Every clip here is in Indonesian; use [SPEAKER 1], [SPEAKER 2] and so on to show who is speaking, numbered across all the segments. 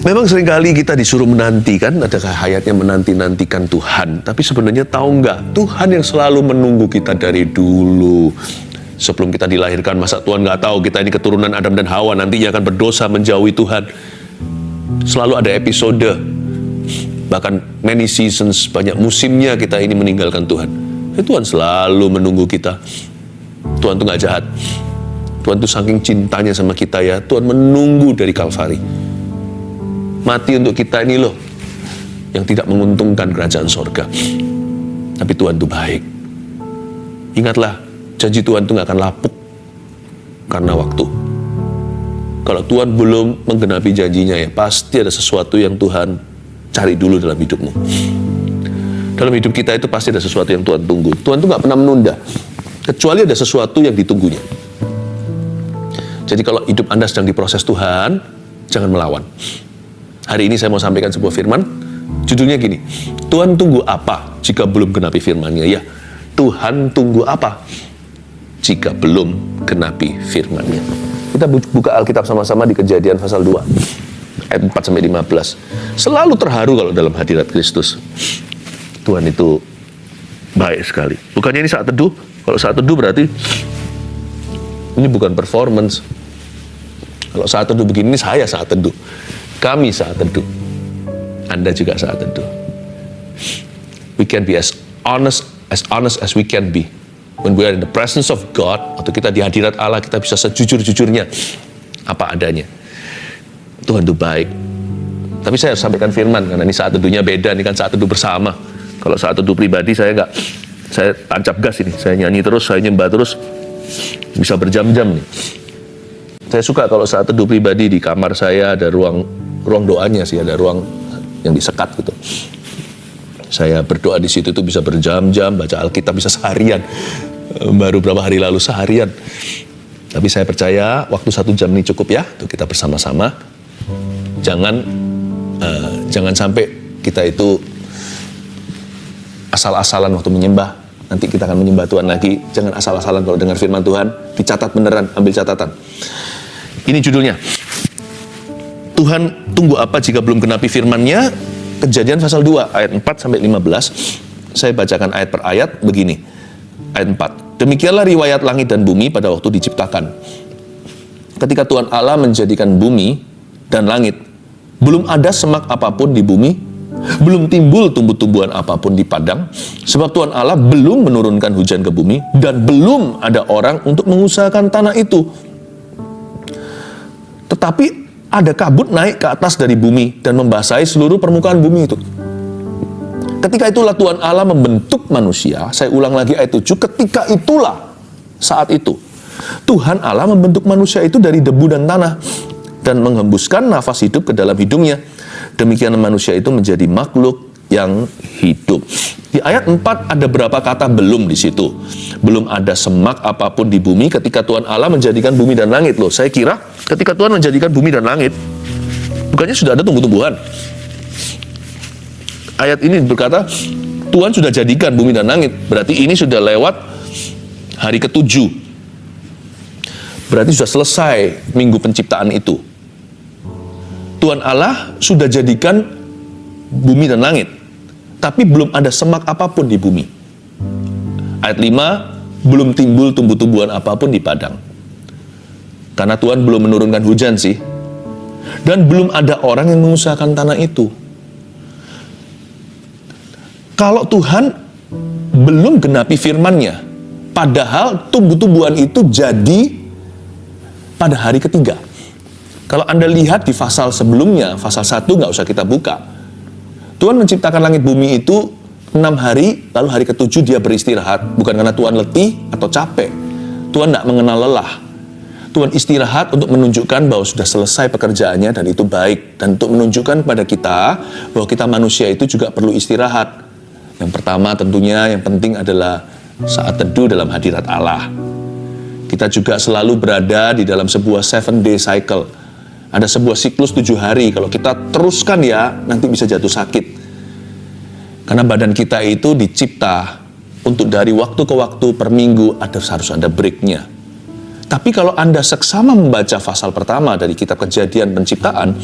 [SPEAKER 1] Memang seringkali kita disuruh menantikan, ada hayatnya menanti-nantikan Tuhan. Tapi sebenarnya tahu nggak, Tuhan yang selalu menunggu kita dari dulu. Sebelum kita dilahirkan, masa Tuhan nggak tahu kita ini keturunan Adam dan Hawa, nantinya akan berdosa menjauhi Tuhan. Selalu ada episode, bahkan many seasons, banyak musimnya kita ini meninggalkan Tuhan. Tuhan selalu menunggu kita. Tuhan tuh nggak jahat. Tuhan tuh saking cintanya sama kita ya, Tuhan menunggu dari Kalvari. Mati untuk kita ini loh, yang tidak menguntungkan kerajaan sorga. Tapi Tuhan itu baik. Ingatlah, janji Tuhan itu gak akan lapuk karena waktu. Kalau Tuhan belum menggenapi janjinya ya, pasti ada sesuatu yang Tuhan cari dulu dalam hidupmu. Dalam hidup kita itu pasti ada sesuatu yang Tuhan tunggu. Tuhan itu gak pernah menunda, kecuali ada sesuatu yang ditunggunya. Jadi kalau hidup Anda sedang diproses Tuhan, jangan melawan. Hari ini saya mau sampaikan sebuah firman, judulnya gini, Tuhan tunggu apa jika belum genapi firman-Nya? Ya, Tuhan tunggu apa jika belum genapi firman-Nya? Kita buka Alkitab sama-sama di Kejadian pasal 2, ayat 4-15. Selalu terharu kalau dalam hadirat Kristus. Tuhan itu baik sekali. Bukannya ini saat teduh? Kalau saat teduh berarti ini bukan performance. Kalau saat teduh begini, ini saya saat teduh. Kami saat teduh. Anda juga saat teduh. We can be as honest as we can be. When we are in the presence of God, atau kita di hadirat Allah, kita bisa sejujur-jujurnya apa adanya. Tuhan itu baik. Tapi saya harus sampaikan firman, karena ini saat teduhnya beda, ini kan saat teduh bersama. Kalau saat teduh pribadi saya tancap gas ini, saya nyanyi terus, saya nyembah terus, bisa berjam-jam nih. Saya suka kalau saat teduh pribadi di kamar saya ada ruang doanya sih, ada ruang yang disekat gitu. Saya berdoa di situ tuh bisa berjam-jam, baca Alkitab bisa seharian. Baru berapa hari lalu seharian. Tapi saya percaya waktu 1 jam ini cukup ya untuk kita bersama-sama. Jangan sampai kita itu asal-asalan waktu menyembah. Nanti kita akan menyembah Tuhan lagi. Jangan asal-asalan kalau dengar firman Tuhan. Dicatat beneran, ambil catatan. Ini judulnya. Tuhan tunggu apa jika belum genapi firman-Nya? Kejadian pasal 2 ayat 4-15. Saya bacakan ayat per ayat begini. Ayat 4. Demikianlah riwayat langit dan bumi pada waktu diciptakan. Ketika Tuhan Allah menjadikan bumi dan langit, belum ada semak apapun di bumi, belum timbul tumbuh-tumbuhan apapun di padang, sebab Tuhan Allah belum menurunkan hujan ke bumi, dan belum ada orang untuk mengusahakan tanah itu. Tetapi ada kabut naik ke atas dari bumi dan membasahi seluruh permukaan bumi itu. Ketika itulah Tuhan Allah membentuk manusia. Saya ulang lagi ayat 7. Ketika itulah, saat itu, Tuhan Allah membentuk manusia itu dari debu dan tanah dan menghembuskan nafas hidup ke dalam hidungnya. Demikian manusia itu menjadi makhluk yang hidup. Di ayat 4 ada berapa kata belum di situ. Belum ada semak apapun di bumi ketika Tuhan Allah menjadikan bumi dan langit. Loh, saya kira ketika Tuhan menjadikan bumi dan langit, bukannya sudah ada tumbuh-tumbuhan. Ayat ini berkata, Tuhan sudah jadikan bumi dan langit. Berarti ini sudah lewat hari ke-7. Berarti sudah selesai minggu penciptaan itu. Tuhan Allah sudah jadikan bumi dan langit, tapi belum ada semak apapun di bumi. Ayat 5, belum timbul tumbuh-tumbuhan apapun di padang. Karena Tuhan belum menurunkan hujan sih. Dan belum ada orang yang mengusahakan tanah itu. Kalau Tuhan belum genapi firman-Nya, padahal tumbuh-tumbuhan itu jadi pada hari ketiga. Kalau Anda lihat di pasal sebelumnya, pasal 1 nggak usah kita buka. Tuhan menciptakan langit bumi itu 6 hari, lalu hari ke-7 dia beristirahat. Bukan karena Tuhan letih atau capek. Tuhan tidak mengenal lelah. Tuhan istirahat untuk menunjukkan bahwa sudah selesai pekerjaannya dan itu baik. Dan untuk menunjukkan kepada kita bahwa kita manusia itu juga perlu istirahat. Yang pertama tentunya yang penting adalah saat teduh dalam hadirat Allah. Kita juga selalu berada di dalam sebuah 7-day cycle. Ada sebuah siklus 7 hari. Kalau kita teruskan ya, nanti bisa jatuh sakit. Karena badan kita itu dicipta untuk dari waktu ke waktu per minggu harus ada breaknya. Tapi kalau Anda seksama membaca pasal pertama dari kitab Kejadian penciptaan,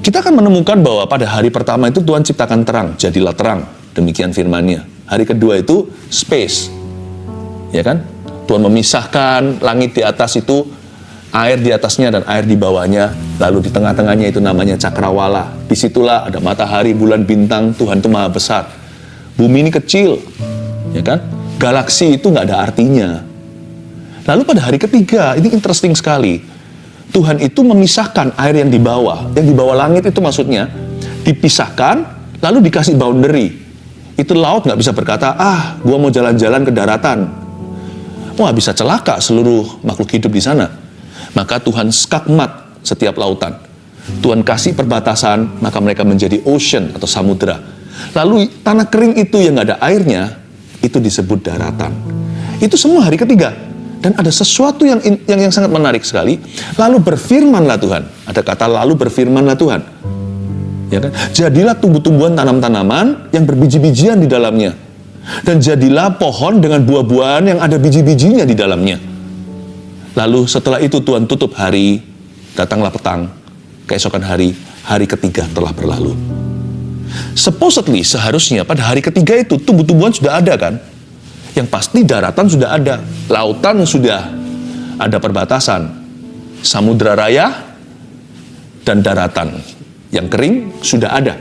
[SPEAKER 2] Kita akan menemukan bahwa pada hari pertama itu Tuhan ciptakan terang, jadilah terang. Demikian firman-Nya. Hari kedua itu space. Ya kan? Tuhan memisahkan langit di atas itu, air di atasnya dan air di bawahnya. Lalu di tengah-tengahnya itu namanya cakrawala. Disitulah ada matahari, bulan, bintang. Tuhan itu maha besar. Bumi ini kecil. Ya kan? Galaksi itu nggak ada artinya. Lalu pada hari ketiga, ini interesting sekali. Tuhan itu memisahkan air yang di bawah langit itu maksudnya, dipisahkan, lalu dikasih boundary. Itu laut nggak bisa berkata, gua mau jalan-jalan ke daratan. Wah, bisa celaka seluruh makhluk hidup di sana. Maka Tuhan skakmat setiap lautan. Tuhan kasih perbatasan, maka mereka menjadi ocean atau samudera. Lalu tanah kering itu yang nggak ada airnya, itu disebut daratan. Itu semua hari ketiga. Dan ada sesuatu yang sangat menarik sekali. Lalu berfirmanlah Tuhan. Ada kata lalu berfirmanlah Tuhan. Ya kan? Jadilah tumbuh-tumbuhan tanam-tanaman yang berbiji-bijian di dalamnya. Dan jadilah pohon dengan buah-buahan yang ada biji-bijinya di dalamnya. Lalu setelah itu Tuhan tutup hari, datanglah petang. Keesokan hari ketiga telah berlalu. Supposedly, seharusnya pada hari ketiga itu tumbuh-tumbuhan sudah ada kan? Yang pasti daratan sudah ada, lautan sudah ada perbatasan, samudra raya dan daratan yang kering sudah ada.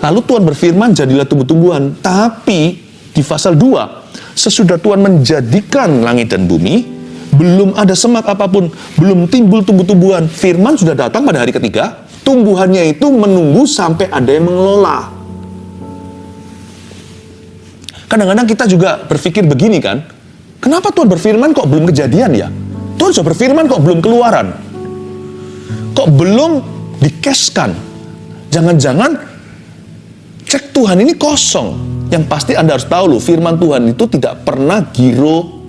[SPEAKER 2] Lalu Tuhan berfirman, jadilah tumbuh-tumbuhan. Tapi di pasal 2, sesudah Tuhan menjadikan langit dan bumi, belum ada semak apapun, belum timbul tumbuh-tumbuhan. Firman sudah datang pada hari ketiga, tumbuhannya itu menunggu sampai ada yang mengelola. Kadang-kadang kita juga berpikir begini kan, kenapa Tuhan berfirman kok belum kejadian ya? Tuhan sudah berfirman kok belum keluaran? Kok belum dikeskan? Jangan-jangan cek Tuhan ini kosong. Yang pasti Anda harus tahu loh, firman Tuhan itu tidak pernah giro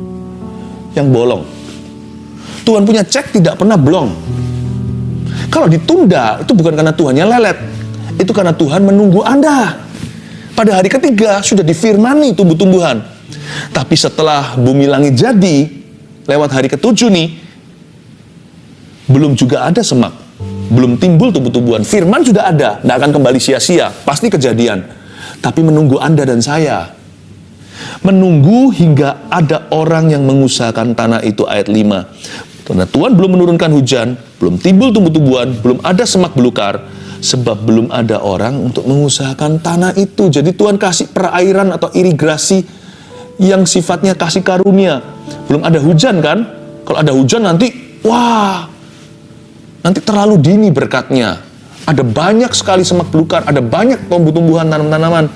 [SPEAKER 2] yang bolong. Tuhan punya cek tidak pernah blong. Kalau ditunda, itu bukan karena Tuhannya lelet. Itu karena Tuhan menunggu Anda. Pada hari ketiga sudah difirmani tumbuh-tumbuhan. Tapi setelah bumi langit jadi, lewat hari ketujuh nih, belum juga ada semak. Belum timbul tumbuh-tumbuhan. Firman sudah ada, tidak akan kembali sia-sia. Pasti kejadian. Tapi menunggu Anda dan saya. Menunggu hingga ada orang yang mengusahakan tanah itu, ayat 5. Karena Tuhan belum menurunkan hujan, belum timbul tumbuh-tumbuhan, belum ada semak belukar, sebab belum ada orang untuk mengusahakan tanah itu. Jadi Tuhan kasih perairan atau irigasi yang sifatnya kasih karunia. Belum ada hujan kan? Kalau ada hujan nanti, nanti terlalu dini berkatnya. Ada banyak sekali semak belukar, ada banyak tumbuh-tumbuhan, tanam-tanaman.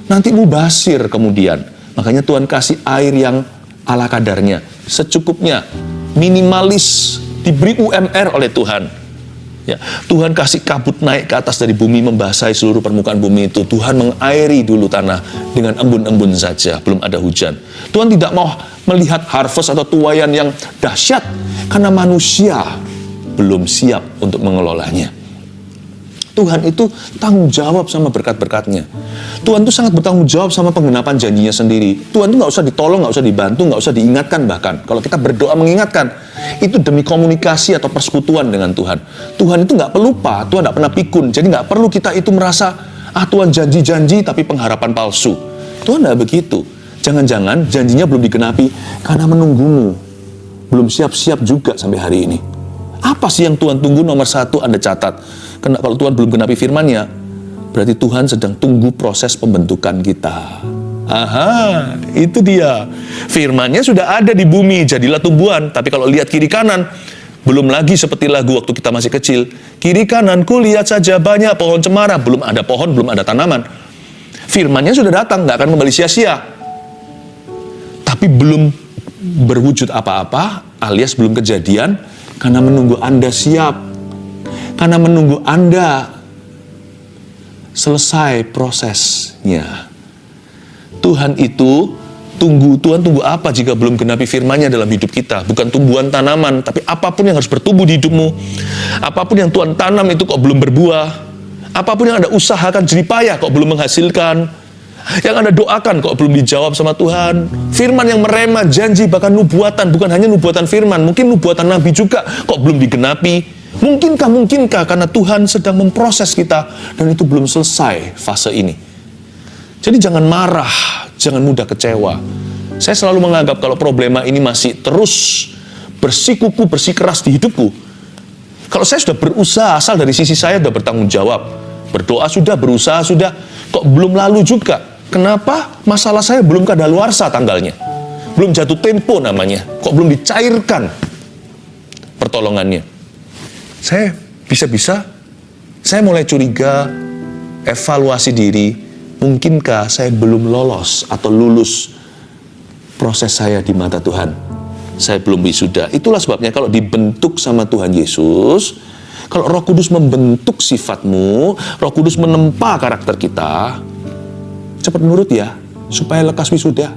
[SPEAKER 2] Nanti mubasir kemudian. Makanya Tuhan kasih air yang ala kadarnya, secukupnya, minimalis, diberi UMR oleh Tuhan. Ya, Tuhan kasih kabut naik ke atas dari bumi, membasahi seluruh permukaan bumi itu. Tuhan mengairi dulu tanah dengan embun-embun saja, belum ada hujan. Tuhan tidak mau melihat harvest atau tuaian yang dahsyat, karena manusia belum siap untuk mengelolanya. Tuhan itu tanggung jawab sama berkat-berkatnya. Tuhan itu sangat bertanggung jawab sama penggenapan janjinya sendiri. Tuhan itu nggak usah ditolong, nggak usah dibantu, nggak usah diingatkan bahkan. Kalau kita berdoa mengingatkan, itu demi komunikasi atau persekutuan dengan Tuhan. Tuhan itu nggak pelupa, Tuhan nggak pernah pikun. Jadi nggak perlu kita itu merasa, Tuhan janji-janji tapi pengharapan palsu. Tuhan nggak begitu. Jangan-jangan janjinya belum digenapi karena menunggumu. Belum siap-siap juga sampai hari ini. Apa sih yang Tuhan tunggu? Nomor 1 Anda catat. Karena kalau Tuhan belum genapi firman-Nya, berarti Tuhan sedang tunggu proses pembentukan kita. Itu dia. Firman-Nya sudah ada di bumi, jadilah tumbuhan. Tapi kalau lihat kiri kanan, belum lagi seperti lagu waktu kita masih kecil. Kiri kananku lihat saja banyak pohon cemara. Belum ada pohon, belum ada tanaman. Firman-Nya sudah datang, nggak akan kembali sia-sia. Tapi belum berwujud apa-apa, alias belum kejadian, karena menunggu Anda siap. Karena menunggu Anda selesai prosesnya. Tuhan tunggu apa jika belum genapi firman-Nya dalam hidup kita? Bukan tumbuhan tanaman, tapi apapun yang harus bertumbuh di hidupmu. Apapun yang Tuhan tanam itu kok belum berbuah. Apapun yang Anda usahakan jeripayah kok belum menghasilkan. Yang Anda doakan kok belum dijawab sama Tuhan. Firman yang merema, janji, bahkan nubuatan. Bukan hanya nubuatan firman, mungkin nubuatan nabi juga kok belum digenapi. Mungkinkah karena Tuhan sedang memproses kita dan itu belum selesai fase ini. Jadi jangan marah, jangan mudah kecewa. Saya selalu menganggap kalau problema ini masih terus bersikuku, bersikeras di hidupku. Kalau saya sudah berusaha, asal dari sisi saya sudah bertanggung jawab. Berdoa sudah, berusaha sudah, kok belum lalu juga. Kenapa masalah saya belum kadaluarsa tanggalnya? Belum jatuh tempo namanya. Kok belum dicairkan pertolongannya? Saya bisa-bisa, saya mulai curiga, evaluasi diri, mungkinkah saya belum lolos atau lulus proses saya di mata Tuhan? Saya belum wisuda. Itulah sebabnya kalau dibentuk sama Tuhan Yesus, kalau Roh Kudus membentuk sifatmu, Roh Kudus menempa karakter kita, cepat nurut ya, supaya lekas wisuda.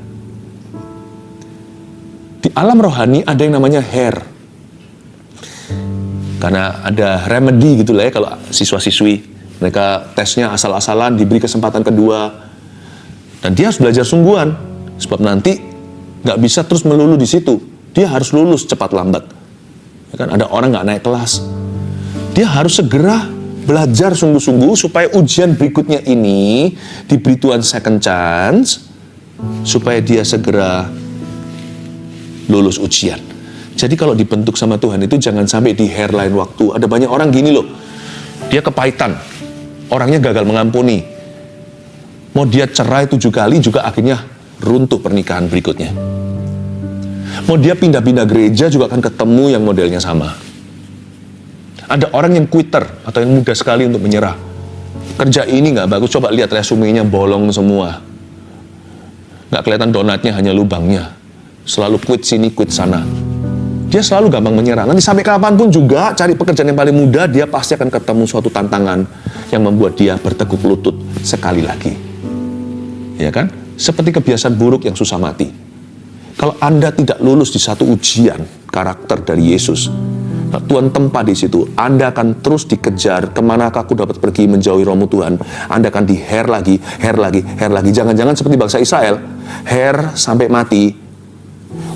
[SPEAKER 2] Di alam rohani ada yang namanya hair. Karena ada remedy gitu lah ya kalau siswa-siswi. Mereka tesnya asal-asalan, diberi kesempatan kedua. Dan dia harus belajar sungguhan. Sebab nanti nggak bisa terus melulu di situ. Dia harus lulus cepat lambat. Ya kan, ada orang nggak naik kelas. Dia harus segera belajar sungguh-sungguh supaya ujian berikutnya ini diberi Tuhan second chance. Supaya dia segera lulus ujian. Jadi kalau dibentuk sama Tuhan itu jangan sampai di hairline waktu. Ada banyak orang gini loh. Dia kepahitan. Orangnya gagal mengampuni. Mau dia cerai 7 kali juga akhirnya runtuh pernikahan berikutnya. Mau dia pindah-pindah gereja juga akan ketemu yang modelnya sama. Ada orang yang quitter atau yang mudah sekali untuk menyerah. Kerja ini nggak bagus, coba lihat resumenya bolong semua. Nggak kelihatan donatnya, hanya lubangnya. Selalu quit sini, quit sana. Dia selalu gampang menyerah. Nanti sampai kapanpun juga cari pekerjaan yang paling mudah, dia pasti akan ketemu suatu tantangan yang membuat dia bertekuk lutut sekali lagi. Ya kan? Seperti kebiasaan buruk yang susah mati. Kalau Anda tidak lulus di satu ujian karakter dari Yesus, Tuhan tempa di situ, Anda akan terus dikejar. Kemanakah aku dapat pergi menjauhi rohmu Tuhan? Anda akan di hair lagi. Jangan-jangan seperti bangsa Israel, hair sampai mati.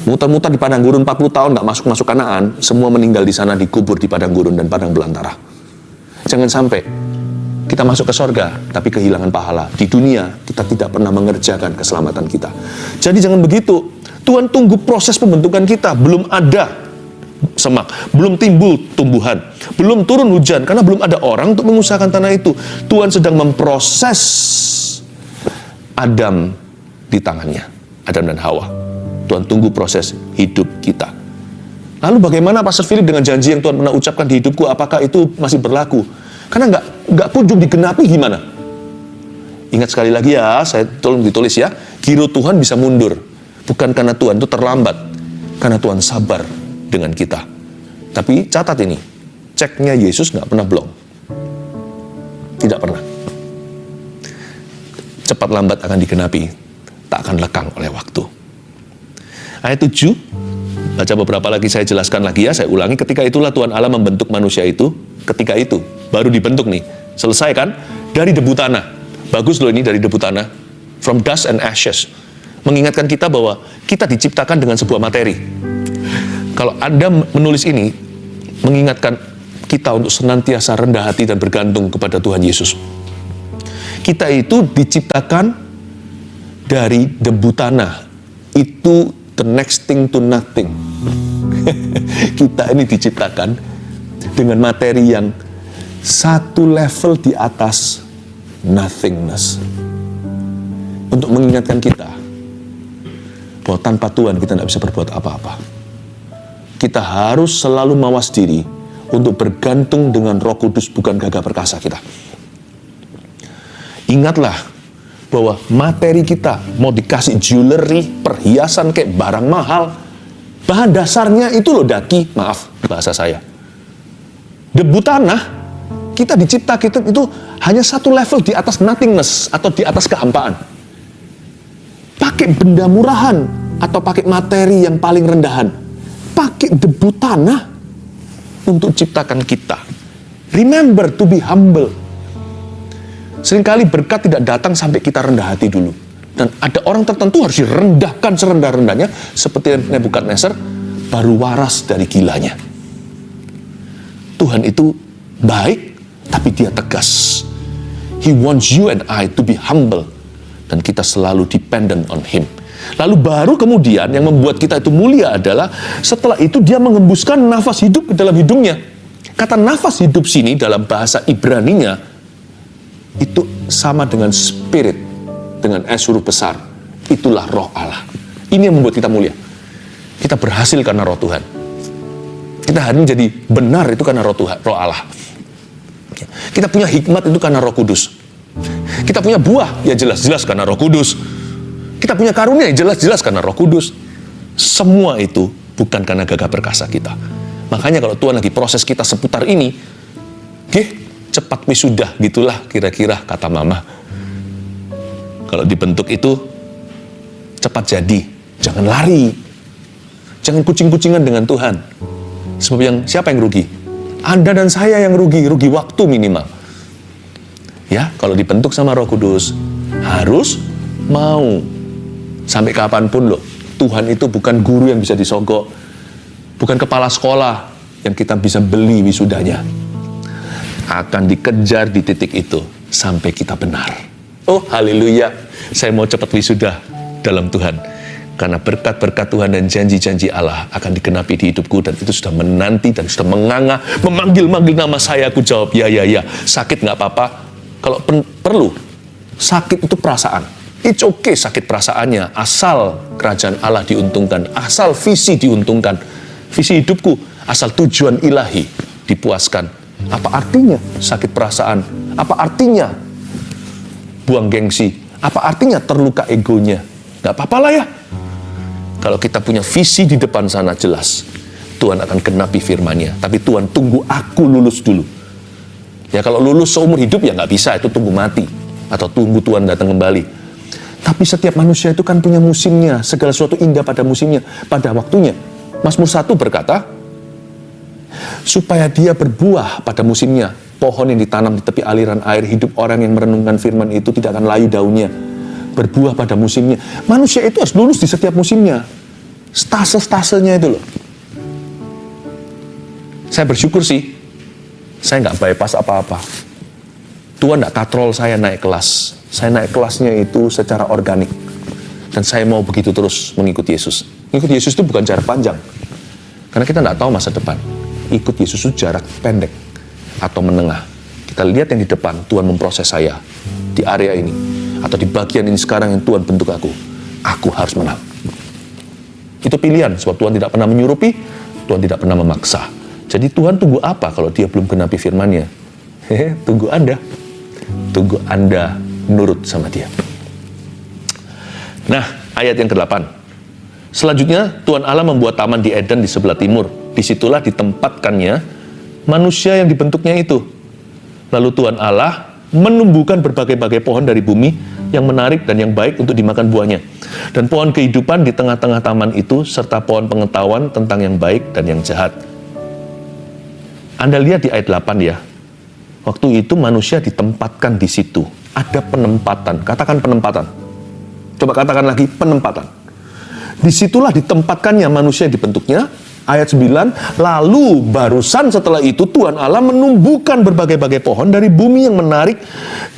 [SPEAKER 2] Muter-muter di padang gurun 40 tahun, nggak masuk Kanaan, semua meninggal di sana, dikubur di padang gurun dan padang belantara. Jangan sampai kita masuk ke sorga, tapi kehilangan pahala. Di dunia, kita tidak pernah mengerjakan keselamatan kita. Jadi jangan begitu. Tuhan tunggu proses pembentukan kita. Belum ada semak, belum timbul tumbuhan, belum turun hujan, karena belum ada orang untuk mengusahakan tanah itu. Tuhan sedang memproses Adam di tangannya, Adam dan Hawa. Tuhan tunggu proses hidup kita. Lalu bagaimana Pastor Philip dengan janji yang Tuhan pernah ucapkan di hidupku, apakah itu masih berlaku? Karena nggak kunjung digenapi gimana? Ingat sekali lagi ya, saya tolong ditulis ya, giro Tuhan bisa mundur. Bukan karena Tuhan itu terlambat, karena Tuhan sabar dengan kita. Tapi catat ini, ceknya Yesus nggak pernah blong. Tidak pernah. Cepat lambat akan digenapi, tak akan lekang oleh waktu. Ayat 7, baca beberapa lagi, saya jelaskan lagi ya, saya ulangi. Ketika itulah Tuhan Allah membentuk manusia itu. Ketika itu, baru dibentuk nih. Selesai kan? Dari debu tanah. Bagus loh ini, dari debu tanah. From dust and ashes. Mengingatkan kita bahwa kita diciptakan dengan sebuah materi. Kalau Anda menulis ini, mengingatkan kita untuk senantiasa rendah hati dan bergantung kepada Tuhan Yesus. Kita itu diciptakan dari debu tanah. Itu the next thing to nothing. Kita ini diciptakan dengan materi yang satu level di atas nothingness. Untuk mengingatkan kita bahwa tanpa Tuhan kita tidak bisa berbuat apa-apa. Kita harus selalu mawas diri untuk bergantung dengan Roh Kudus, bukan gagah perkasa kita. Ingatlah bahwa materi kita mau dikasih jewelry, perhiasan kayak barang mahal, bahan dasarnya itu loh daki, maaf bahasa saya, debu tanah. Kita diciptakan itu hanya satu level di atas nothingness atau di atas kehampaan. Pakai benda murahan atau pakai materi yang paling rendahan, pakai debu tanah untuk ciptakan kita. Remember to be humble. Seringkali berkat tidak datang sampai kita rendah hati dulu. Dan ada orang tertentu harus direndahkan serendah-rendahnya, seperti Nebukadnezar, baru waras dari gilanya. Tuhan itu baik, tapi dia tegas. He wants you and I to be humble. Dan kita selalu dependent on Him. Lalu baru kemudian yang membuat kita itu mulia adalah setelah itu dia mengembuskan nafas hidup ke dalam hidungnya. Kata nafas hidup sini dalam bahasa Ibraninya itu sama dengan spirit, dengan S huruf besar. Itulah roh Allah. Ini yang membuat kita mulia. Kita berhasil karena roh Tuhan. Kita hari ini jadi benar itu karena roh Tuhan, roh Allah. Kita punya hikmat itu karena Roh Kudus. Kita punya buah, ya jelas-jelas karena Roh Kudus. Kita punya karunia, ya jelas-jelas karena Roh Kudus. Semua itu bukan karena gagah perkasa kita. Makanya kalau Tuhan lagi proses kita seputar ini, cepat wisuda, gitulah kira-kira kata mama. Kalau dibentuk itu, cepat jadi. Jangan lari. Jangan kucing-kucingan dengan Tuhan. Sebab siapa yang rugi? Anda dan saya yang rugi waktu minimal. Ya, kalau dibentuk sama Roh Kudus, harus mau. Sampai kapanpun loh, Tuhan itu bukan guru yang bisa disogok. Bukan kepala sekolah yang kita bisa beli wisudanya. Akan dikejar di titik itu, sampai kita benar. Oh, haleluya, saya mau cepat wisuda dalam Tuhan. Karena berkat-berkat Tuhan dan janji-janji Allah akan digenapi di hidupku. Dan itu sudah menanti dan sudah menganga, memanggil-manggil nama saya. Aku jawab, ya. Sakit nggak apa-apa. Kalau perlu, sakit itu perasaan. It's okay sakit perasaannya. Asal kerajaan Allah diuntungkan. Asal visi diuntungkan. Visi hidupku, asal tujuan ilahi dipuaskan. Apa artinya sakit perasaan? Apa artinya buang gengsi? Apa artinya terluka egonya? Nggak apa-apa lah ya. Kalau kita punya visi di depan sana jelas, Tuhan akan genapi firman-Nya. Tapi Tuhan tunggu aku lulus dulu. Ya kalau lulus seumur hidup ya nggak bisa, itu tunggu mati. Atau tunggu Tuhan datang kembali. Tapi setiap manusia itu kan punya musimnya. Segala sesuatu indah pada musimnya, pada waktunya. Mazmur 1 berkata, supaya dia berbuah pada musimnya. Pohon yang ditanam di tepi aliran air, hidup orang yang merenungkan firman itu tidak akan layu daunnya. Berbuah pada musimnya. Manusia itu harus lulus di setiap musimnya. Stase-stasenya itu loh. Saya bersyukur sih, saya nggak bypass apa-apa. Tuhan nggak katrol saya naik kelas. Saya naik kelasnya itu secara organik. Dan saya mau begitu terus mengikuti Yesus. Mengikuti Yesus itu bukan jarak panjang. Karena kita nggak tahu masa depan. Ikut Yesus itu jarak pendek atau menengah. Kita lihat yang di depan, Tuhan memproses saya di area ini. Atau di bagian ini sekarang yang Tuhan bentuk aku harus menang. Itu pilihan, sebab Tuhan tidak pernah menyurupi, Tuhan tidak pernah memaksa. Jadi Tuhan tunggu apa kalau dia belum genapi firman-Nya? Tunggu Anda nurut sama dia. Nah, ayat yang ke-8. Selanjutnya, Tuhan Allah membuat taman di Eden di sebelah timur. Disitulah ditempatkannya manusia yang dibentuknya itu. Lalu Tuhan Allah menumbuhkan berbagai-bagai pohon dari bumi yang menarik dan yang baik untuk dimakan buahnya. Dan pohon kehidupan di tengah-tengah taman itu, serta pohon pengetahuan tentang yang baik dan yang jahat. Anda lihat di ayat 8 ya. Waktu itu manusia ditempatkan di situ. Ada penempatan. Katakan penempatan. Coba katakan lagi, penempatan. Disitulah ditempatkannya manusia dibentuknya. Ayat 9, lalu barusan setelah itu Tuhan Allah menumbuhkan berbagai-bagai pohon dari bumi yang menarik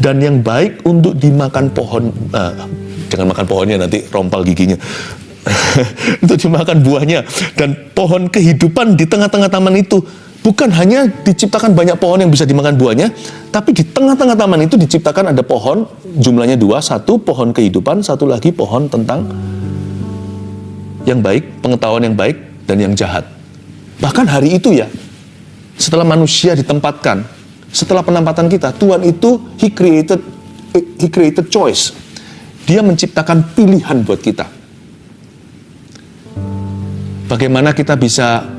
[SPEAKER 2] dan yang baik untuk dimakan pohon. Jangan makan pohonnya, nanti rompal giginya. Untuk dimakan buahnya. Dan pohon kehidupan di tengah-tengah taman itu. Bukan hanya diciptakan banyak pohon yang bisa dimakan buahnya, tapi di tengah-tengah taman itu diciptakan ada pohon, jumlahnya 2, satu pohon kehidupan, satu lagi pohon tentang yang baik, pengetahuan yang baik, dan yang jahat. Bahkan hari itu ya, setelah manusia ditempatkan, setelah penempatan kita, Tuhan itu He created choice. Dia menciptakan pilihan buat kita. Bagaimana kita bisa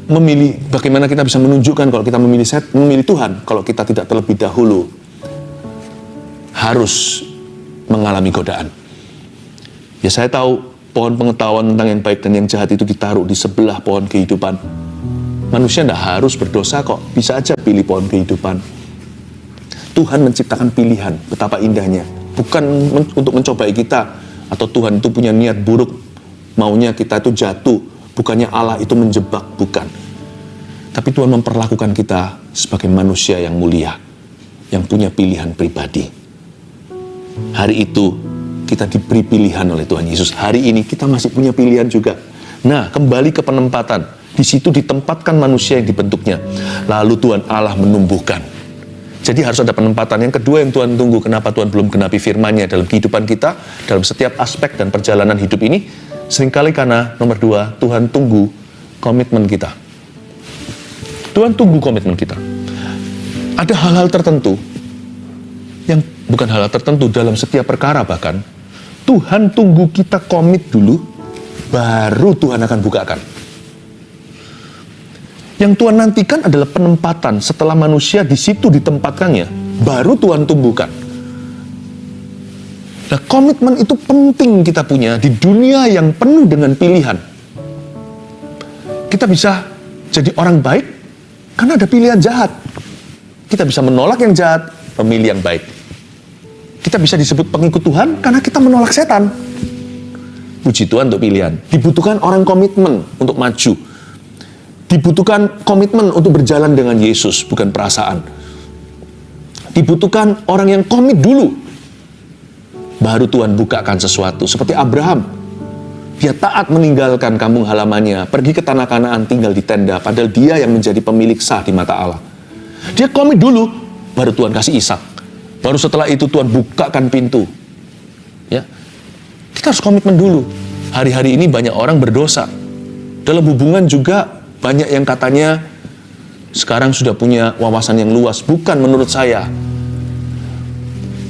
[SPEAKER 2] memilih, bagaimana kita bisa menunjukkan kalau kita memilih Tuhan, kalau kita tidak terlebih dahulu harus mengalami godaan. Ya saya tahu, pohon pengetahuan tentang yang baik dan yang jahat itu ditaruh di sebelah pohon kehidupan. Manusia tidak harus berdosa kok, bisa aja pilih pohon kehidupan. Tuhan menciptakan pilihan, betapa indahnya. Bukan untuk mencobai kita, atau Tuhan itu punya niat buruk, maunya kita itu jatuh. Bukannya Allah itu menjebak, bukan. Tapi Tuhan memperlakukan kita sebagai manusia yang mulia, yang punya pilihan pribadi. Hari itu kita diberi pilihan oleh Tuhan Yesus. Hari ini kita masih punya pilihan juga. Nah, kembali ke penempatan. Di situ ditempatkan manusia yang dibentuknya. Lalu Tuhan Allah menumbuhkan. Jadi harus ada penempatan. Yang kedua yang Tuhan tunggu, kenapa Tuhan belum genapi firman-Nya dalam kehidupan kita, dalam setiap aspek dan perjalanan hidup ini, seringkali karena nomor 2, Tuhan tunggu komitmen kita. Tuhan tunggu komitmen kita. Ada hal-hal tertentu, yang bukan hal-hal tertentu dalam setiap perkara bahkan, Tuhan tunggu kita komit dulu, baru Tuhan akan bukakan. Yang Tuhan nantikan adalah penempatan. Setelah manusia di situ ditempatkannya, baru Tuhan tumbuhkan. Nah, komitmen itu penting kita punya di dunia yang penuh dengan pilihan. Kita bisa jadi orang baik karena ada pilihan jahat. Kita bisa menolak yang jahat, memilih yang baik. Kita bisa disebut pengikut Tuhan karena kita menolak setan. Puji Tuhan untuk pilihan. Dibutuhkan orang komitmen untuk maju. Dibutuhkan komitmen untuk berjalan dengan Yesus, bukan perasaan. Dibutuhkan orang yang komit dulu. Baru Tuhan bukakan sesuatu. Seperti Abraham. Dia taat meninggalkan kampung halamannya, pergi ke tanah Kanaan, tinggal di tenda, padahal dia yang menjadi pemilik sah di mata Allah. Dia komit dulu, baru Tuhan kasih Ishak. Baru setelah itu Tuhan bukakan pintu. Ya, kita harus komitmen dulu. Hari-hari ini banyak orang berdosa. Dalam hubungan juga banyak yang katanya sekarang sudah punya wawasan yang luas. Bukan menurut saya.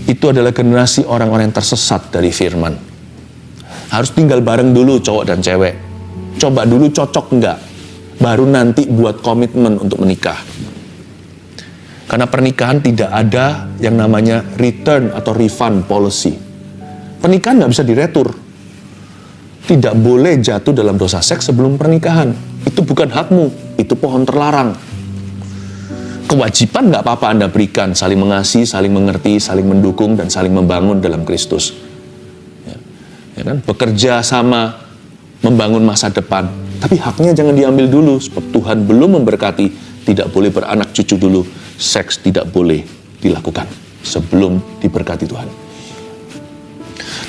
[SPEAKER 2] Itu adalah generasi orang-orang yang tersesat dari firman. Harus tinggal bareng dulu cowok dan cewek. Coba dulu cocok enggak. Baru nanti buat komitmen untuk menikah. Karena pernikahan tidak ada yang namanya return atau refund policy. Pernikahan nggak bisa diretur. Tidak boleh jatuh dalam dosa seks sebelum pernikahan. Itu bukan hakmu, itu pohon terlarang. Kewajiban nggak apa-apa Anda berikan, saling mengasihi, saling mengerti, saling mendukung, dan saling membangun dalam Kristus. Ya kan? Bekerja sama, membangun masa depan. Tapi haknya jangan diambil dulu, sebab Tuhan belum memberkati, tidak boleh beranak cucu dulu. Seks tidak boleh dilakukan sebelum diberkati Tuhan.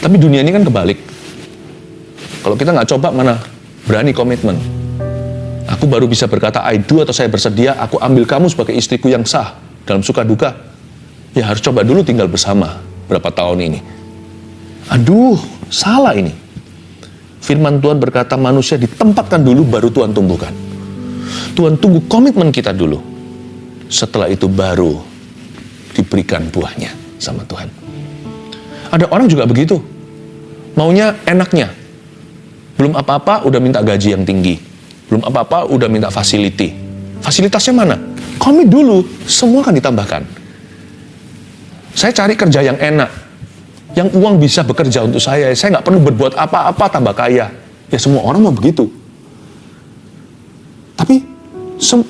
[SPEAKER 2] Tapi dunia ini kan kebalik. Kalau kita nggak coba, mana berani komitmen. Aku baru bisa berkata I do atau saya bersedia, aku ambil kamu sebagai istriku yang sah dalam suka duka. Ya harus coba dulu tinggal bersama berapa tahun ini. Aduh, salah ini. Firman Tuhan berkata manusia ditempatkan dulu baru Tuhan tumbuhkan. Tuhan tunggu komitmen kita dulu. Setelah itu baru diberikan buahnya sama Tuhan. Ada orang juga begitu. Maunya enaknya. Belum apa-apa udah minta gaji yang tinggi. Belum apa-apa udah minta fasiliti. Fasilitasnya mana? Komit dulu, semua akan ditambahkan. Saya cari kerja yang enak. Yang uang bisa bekerja untuk saya nggak perlu berbuat apa-apa tambah kaya. Ya semua orang mau begitu.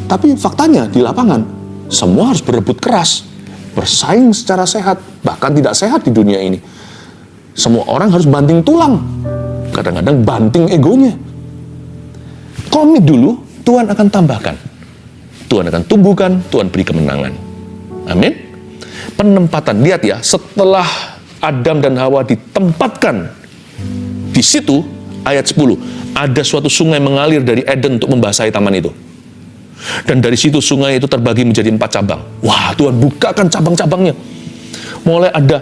[SPEAKER 2] Tapi faktanya di lapangan, semua harus berebut keras, bersaing secara sehat, bahkan tidak sehat di dunia ini. Semua orang harus banting tulang, kadang-kadang banting egonya. Komit dulu, Tuhan akan tambahkan. Tuhan akan tumbuhkan, Tuhan beri kemenangan. Amin. Penempatan, lihat ya, setelah Adam dan Hawa ditempatkan di situ, ayat 10, ada suatu sungai mengalir dari Eden untuk membasahi taman itu. Dan dari situ sungai itu terbagi menjadi 4 cabang. Wah, Tuhan bukakan cabang-cabangnya. Mulai ada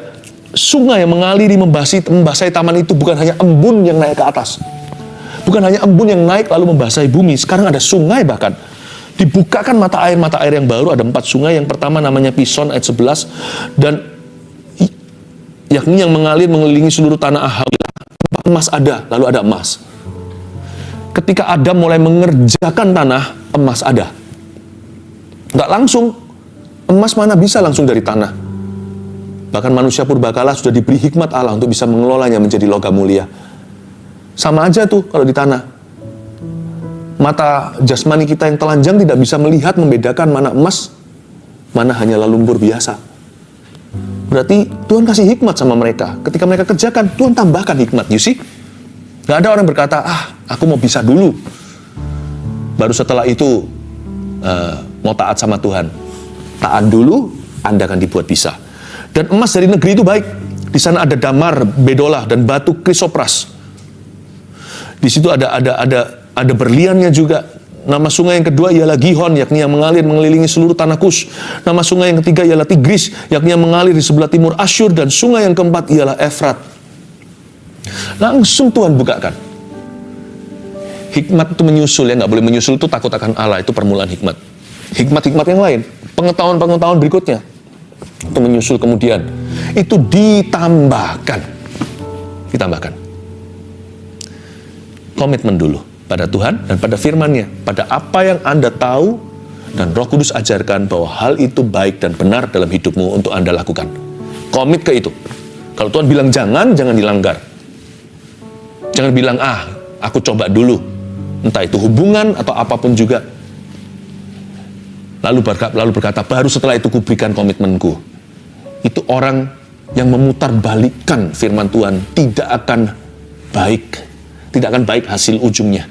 [SPEAKER 2] sungai yang mengaliri membasahi taman itu, bukan hanya embun yang naik ke atas. Bukan hanya embun yang naik lalu membasahi bumi. Sekarang ada sungai bahkan. Dibukakan mata air yang baru, ada 4 sungai. Yang pertama namanya Pison, ayat 11. Dan yakni yang mengalir mengelilingi seluruh tanah Hawilah. Emas ada, lalu ada emas. Ketika Adam mulai mengerjakan tanah, emas ada. Nggak langsung, emas mana bisa langsung dari tanah. Bahkan manusia purbakala sudah diberi hikmat Allah untuk bisa mengelolanya menjadi logam mulia. Sama aja tuh kalau di tanah. Mata jasmani kita yang telanjang tidak bisa melihat, membedakan mana emas, mana hanyalah lumpur biasa. Berarti Tuhan kasih hikmat sama mereka. Ketika mereka kerjakan, Tuhan tambahkan hikmat. You see? Gak ada orang berkata, aku mau bisa dulu. Baru setelah itu, mau taat sama Tuhan. Taat dulu, Anda akan dibuat bisa. Dan emas dari negeri itu baik. Di sana ada damar, bedola, dan batu krisopras. Di situ ada berliannya juga. Nama sungai yang kedua ialah Gihon, yakni yang mengalir mengelilingi seluruh tanah Kus. Nama sungai yang ketiga ialah Tigris, yakni yang mengalir di sebelah timur Asyur. Dan sungai yang keempat ialah Efrat. Langsung Tuhan bukakan. Hikmat itu menyusul, ya nggak boleh menyusul itu takut akan Allah, itu permulaan hikmat. Hikmat-hikmat yang lain, pengetahuan-pengetahuan berikutnya, itu menyusul kemudian. Itu ditambahkan. Komitmen dulu pada Tuhan dan pada firman-Nya, pada apa yang Anda tahu dan Roh Kudus ajarkan bahwa hal itu baik dan benar dalam hidupmu untuk Anda lakukan. Komit ke itu. Kalau Tuhan bilang jangan dilanggar. Jangan bilang, aku coba dulu. Entah itu hubungan atau apapun juga. Lalu berkata, baru setelah itu kuberikan komitmenku. Itu orang yang memutarbalikkan firman Tuhan tidak akan baik hasil ujungnya.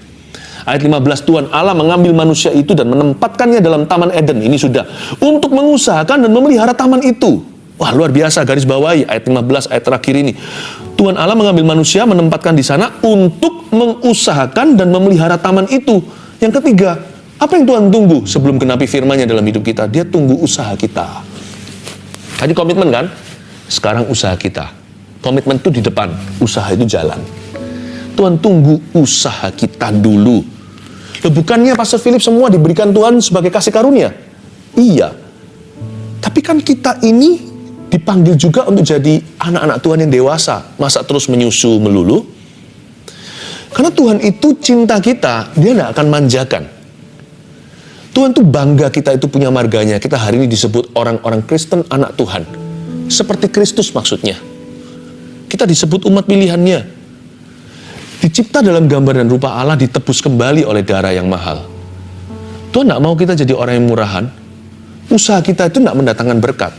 [SPEAKER 2] Ayat 15, Tuhan Allah mengambil manusia itu dan menempatkannya dalam Taman Eden. Ini sudah untuk mengusahakan dan memelihara taman itu. Wah, luar biasa, garis bawahi ayat 15, ayat terakhir ini. Tuhan Allah mengambil manusia, menempatkan di sana untuk mengusahakan dan memelihara taman itu. Yang ketiga, apa yang Tuhan tunggu sebelum genapi firman-Nya dalam hidup kita? Dia tunggu usaha kita. Tadi komitmen kan? Sekarang usaha kita. Komitmen itu di depan, usaha itu jalan. Tuhan tunggu usaha kita dulu. Bukannya Pastor Philip semua diberikan Tuhan sebagai kasih karunia? Iya. Tapi kan kita ini dipanggil juga untuk jadi anak-anak Tuhan yang dewasa. Masa terus menyusu melulu? Karena Tuhan itu cinta kita, Dia tidak akan manjakan. Tuhan tuh bangga kita itu punya marganya. Kita hari ini disebut orang-orang Kristen anak Tuhan. Seperti Kristus maksudnya. Kita disebut umat pilihan-Nya. Dicipta dalam gambar dan rupa Allah, ditebus kembali oleh darah yang mahal. Tuhan tidak mau kita jadi orang yang murahan. Usaha kita itu tidak mendatangkan berkat.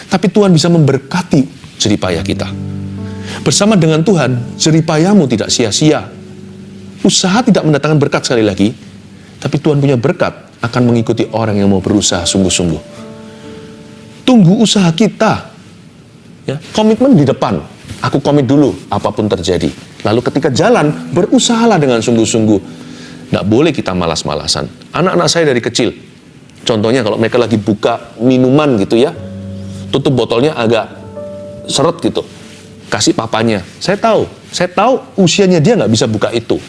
[SPEAKER 2] Tapi Tuhan bisa memberkati jeripayah kita. Bersama dengan Tuhan, jeripayahmu tidak sia-sia. Usaha tidak mendatangkan berkat sekali lagi. Tapi Tuhan punya berkat akan mengikuti orang yang mau berusaha sungguh-sungguh. Tunggu usaha kita. Ya, komitmen di depan. Aku komit dulu, apapun terjadi. Lalu ketika jalan, berusahalah dengan sungguh-sungguh. Nggak boleh kita malas-malasan. Anak-anak saya dari kecil, contohnya kalau mereka lagi buka minuman gitu ya, tutup botolnya agak seret gitu, kasih papanya. Saya tahu usianya dia nggak bisa buka itu.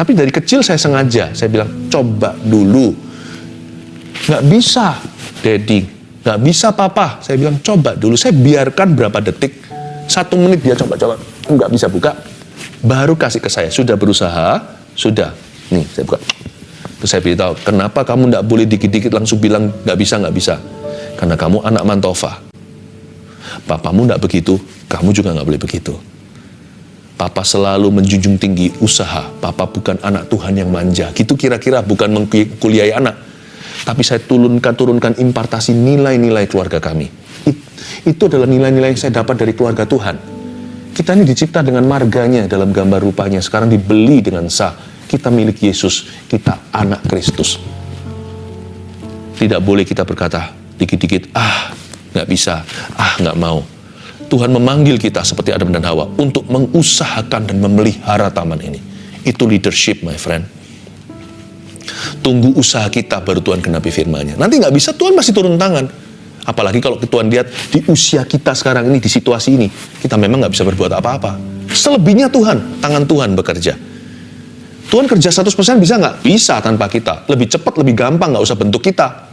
[SPEAKER 2] Tapi dari kecil saya sengaja, saya bilang, coba dulu. Nggak bisa, Daddy. Nggak bisa, Papa. Saya bilang, coba dulu. Saya biarkan berapa detik, 1 menit dia coba-coba, nggak bisa buka, baru kasih ke saya. Sudah berusaha, sudah. Nih, saya buka. Terus saya beritahu, kenapa kamu nggak boleh dikit-dikit langsung bilang nggak bisa? Karena kamu anak Mantofa. Papamu nggak begitu, kamu juga nggak boleh begitu. Papa selalu menjunjung tinggi usaha. Papa bukan anak Tuhan yang manja. Gitu kira-kira, bukan mengkuliahi anak. Tapi saya turunkan impartasi nilai-nilai keluarga kami. Itu adalah nilai-nilai yang saya dapat dari keluarga Tuhan. Kita ini dicipta dengan marganya dalam gambar rupanya. Sekarang dibeli dengan sah. Kita milik Yesus. Kita anak Kristus. Tidak boleh kita berkata dikit-dikit, nggak bisa, nggak mau. Tuhan memanggil kita seperti Adam dan Hawa untuk mengusahakan dan memelihara taman ini. Itu leadership, my friend. Tunggu usaha kita baru Tuhan genapi firman-Nya. Nanti nggak bisa, Tuhan masih turun tangan. Apalagi kalau Tuhan lihat di usia kita sekarang ini, di situasi ini, kita memang nggak bisa berbuat apa-apa. Selebihnya tangan Tuhan bekerja. Tuhan kerja 100% bisa nggak? Bisa tanpa kita. Lebih cepat, lebih gampang, nggak usah bentuk kita.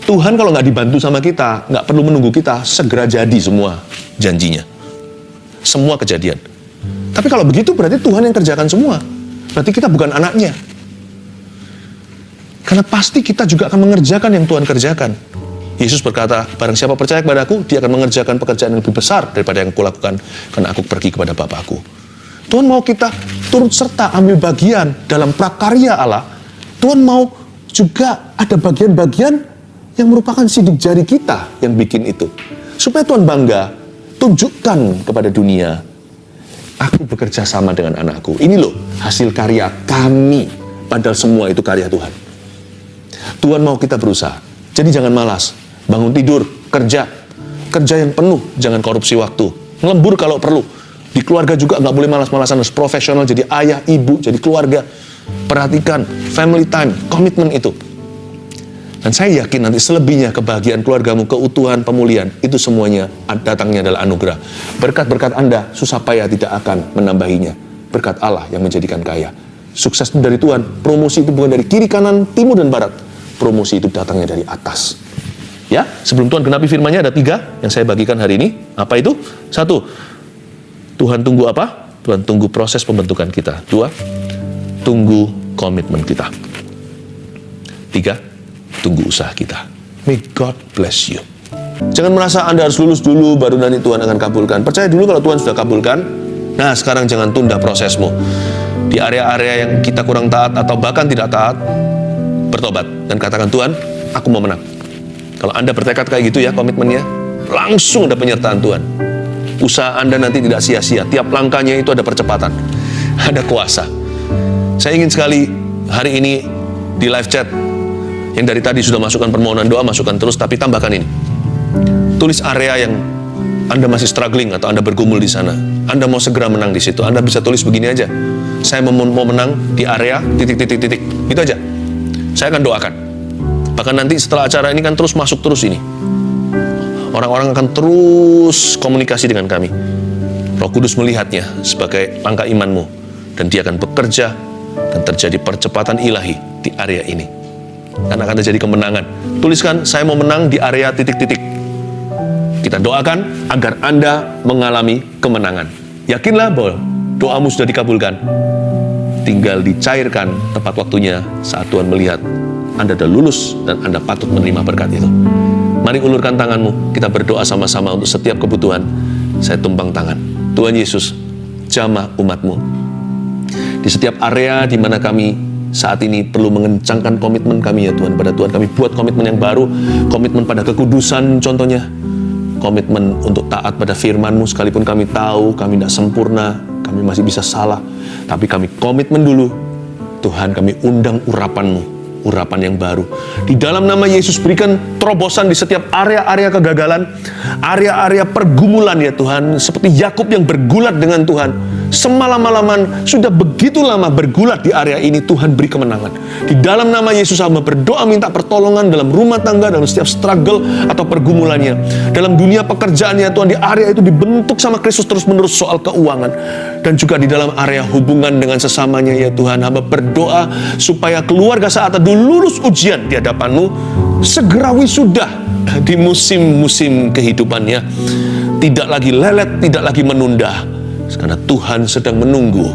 [SPEAKER 2] Tuhan kalau nggak dibantu sama kita, nggak perlu menunggu kita, segera jadi semua janjinya. Semua kejadian. Tapi kalau begitu berarti Tuhan yang kerjakan semua. Berarti kita bukan anaknya. Karena pasti kita juga akan mengerjakan yang Tuhan kerjakan. Yesus berkata, barang siapa percaya kepadaku, dia akan mengerjakan pekerjaan yang lebih besar daripada yang kulakukan, karena aku pergi kepada Bapakku. Tuhan mau kita turut serta ambil bagian dalam prakarya Allah. Tuhan mau juga ada bagian-bagian yang merupakan sidik jari kita yang bikin itu. Supaya Tuhan bangga, tunjukkan kepada dunia, aku bekerja sama dengan anakku. Ini loh hasil karya kami, padahal semua itu karya Tuhan. Tuhan mau kita berusaha. Jadi jangan malas. Bangun tidur, kerja yang penuh, jangan korupsi waktu. Lembur kalau perlu. Di keluarga juga nggak boleh malas-malasan, harus profesional, jadi ayah, ibu, jadi keluarga. Perhatikan, family time, komitmen itu. Dan saya yakin nanti selebihnya kebahagiaan keluargamu, keutuhan, pemulihan, itu semuanya datangnya adalah anugerah. Berkat-berkat Anda, susah payah tidak akan menambahinya. Berkat Allah yang menjadikan kaya. Sukses itu dari Tuhan, promosi itu bukan dari kiri, kanan, timur, dan barat. Promosi itu datangnya dari atas. Ya, sebelum Tuhan genapi firman-Nya ada 3 yang saya bagikan hari ini. Apa itu? 1, Tuhan tunggu apa? Tuhan tunggu proses pembentukan kita. 2, tunggu komitmen kita. 3, tunggu usaha kita. May God bless you. Jangan merasa Anda harus lulus dulu, baru nanti Tuhan akan kabulkan. Percaya dulu kalau Tuhan sudah kabulkan. Nah, sekarang jangan tunda prosesmu. Di area-area yang kita kurang taat atau bahkan tidak taat, bertobat dan katakan, Tuhan, aku mau menang. Kalau Anda bertekad kayak gitu ya komitmennya, langsung ada penyertaan Tuhan. Usaha Anda nanti tidak sia-sia. Tiap langkahnya itu ada percepatan, ada kuasa. Saya ingin sekali hari ini di live chat, yang dari tadi sudah masukkan permohonan doa, masukkan terus, tapi tambahkan ini. Tulis area yang Anda masih struggling atau Anda bergumul di sana. Anda mau segera menang di situ. Anda bisa tulis begini aja. Saya mau menang di area titik. Itu aja. Saya akan doakan. Bahkan nanti setelah acara ini kan terus masuk terus ini. Orang-orang akan terus komunikasi dengan kami. Roh Kudus melihatnya sebagai langkah imanmu. Dan dia akan bekerja dan terjadi percepatan ilahi di area ini. Dan akan terjadi kemenangan. Tuliskan, saya mau menang di area titik. Kita doakan agar Anda mengalami kemenangan. Yakinlah bahwa doamu sudah dikabulkan. Tinggal dicairkan tepat waktunya saat Tuhan melihat Anda sudah lulus dan Anda patut menerima berkat itu. Mari ulurkan tanganmu, kita berdoa sama-sama untuk setiap kebutuhan. Saya tumpang tangan. Tuhan Yesus, jamah umatmu. Di setiap area di mana kami saat ini perlu mengencangkan komitmen kami ya Tuhan. Pada Tuhan kami buat komitmen yang baru. Komitmen pada kekudusan contohnya. Komitmen untuk taat pada firman-Mu, sekalipun kami tahu kami tidak sempurna, kami masih bisa salah. Tapi kami komitmen dulu. Tuhan, kami undang urapan-Mu, urapan yang baru. Di dalam nama Yesus, berikan terobosan di setiap area-area kegagalan, area-area pergumulan ya Tuhan. Seperti Yakub yang bergulat dengan Tuhan. Semalam-malaman, sudah begitu lama bergulat di area ini, Tuhan beri kemenangan. Di dalam nama Yesus, hamba berdoa minta pertolongan dalam rumah tangga, dalam setiap struggle atau pergumulannya. Dalam dunia pekerjaannya Tuhan, di area itu dibentuk sama Kristus terus-menerus soal keuangan. Dan juga di dalam area hubungan dengan sesamanya ya Tuhan, hamba berdoa supaya keluarga saat itu lulus ujian di hadapan-Mu, segera wisuda di musim-musim kehidupannya. Tidak lagi lelet, tidak lagi menunda. Karena Tuhan sedang menunggu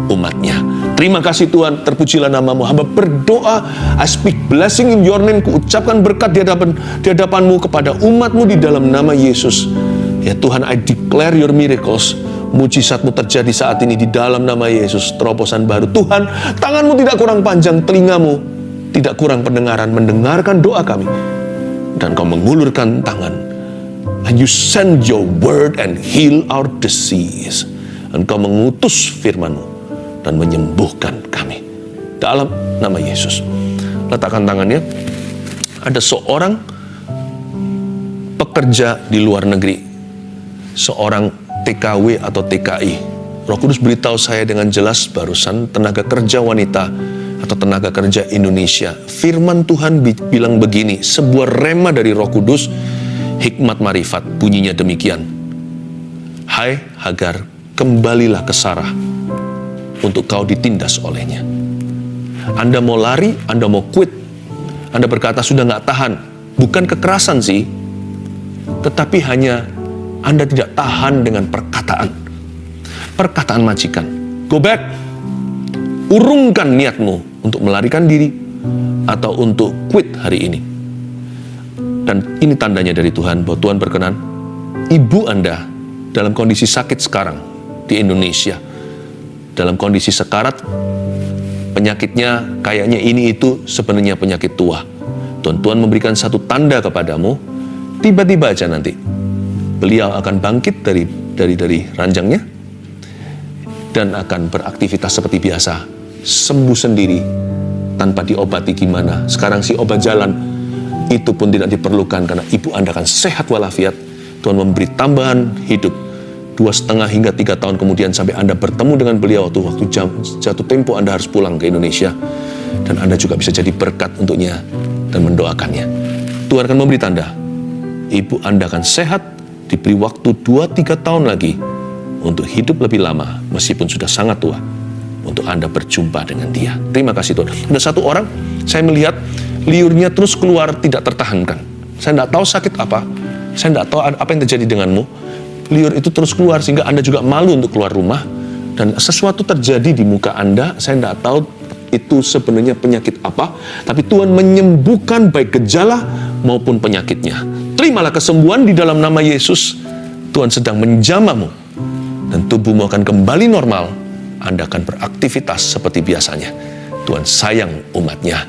[SPEAKER 2] umatnya. Terima kasih Tuhan, terpujilah nama-Mu. Hamba berdoa, I speak blessing in your name, kuucapkan berkat di hadapan-Mu kepada umat-Mu di dalam nama Yesus. Ya Tuhan, I declare your miracles. Mujizat-Mu terjadi saat ini di dalam nama Yesus. Terobosan baru. Tuhan, tangan-Mu tidak kurang panjang, telinga-Mu tidak kurang pendengaran, mendengarkan doa kami. Dan Kau mengulurkan tangan. And you send your word and heal our disease. Engkau mengutus firman-Mu dan menyembuhkan kami. Dalam nama Yesus. Letakkan tangannya. Ada seorang pekerja di luar negeri. Seorang TKW atau TKI. Roh Kudus beritahu saya dengan jelas barusan, tenaga kerja wanita atau tenaga kerja Indonesia. Firman Tuhan bilang begini, sebuah rema dari Roh Kudus, hikmat marifat, bunyinya demikian. Hai Hagar, kembalilah ke Sarah untuk kau ditindas olehnya. Anda mau lari, Anda mau quit. Anda berkata sudah nggak tahan. Bukan kekerasan sih, tetapi hanya Anda tidak tahan dengan perkataan majikan. Go back. Urungkan niatmu untuk melarikan diri atau untuk quit hari ini. Dan ini tandanya dari Tuhan, bahwa Tuhan berkenan. Ibu Anda dalam kondisi sakit sekarang di Indonesia, dalam kondisi sekarat, penyakitnya kayaknya ini itu sebenarnya penyakit tua. Tuhan memberikan satu tanda kepadamu, tiba-tiba aja nanti beliau akan bangkit dari ranjangnya dan akan beraktivitas seperti biasa, sembuh sendiri
[SPEAKER 1] tanpa diobati gimana. Sekarang si obat jalan itu pun tidak diperlukan karena ibu Anda akan sehat walafiat. Tuhan memberi tambahan hidup 2,5 hingga 3 tahun kemudian sampai Anda bertemu dengan beliau waktu jatuh tempo Anda harus pulang ke Indonesia. Dan Anda juga bisa jadi berkat untuknya dan mendoakannya. Tuhan akan memberi tanda. Ibu Anda akan sehat, diberi waktu 2-3 tahun lagi untuk hidup lebih lama meskipun sudah sangat tua. Untuk Anda berjumpa dengan dia. Terima kasih Tuhan. Ada satu orang, saya melihat liurnya terus keluar tidak tertahankan. Saya tidak tahu sakit apa. Saya tidak tahu apa yang terjadi denganmu. Liur itu terus keluar sehingga Anda juga malu untuk keluar rumah. Dan sesuatu terjadi di muka Anda. Saya tidak tahu itu sebenarnya penyakit apa. Tapi Tuhan menyembuhkan baik gejala maupun penyakitnya. Terimalah kesembuhan di dalam nama Yesus. Tuhan sedang menjamahmu. Dan tubuhmu akan kembali normal. Anda akan beraktivitas seperti biasanya. Tuhan sayang umatnya.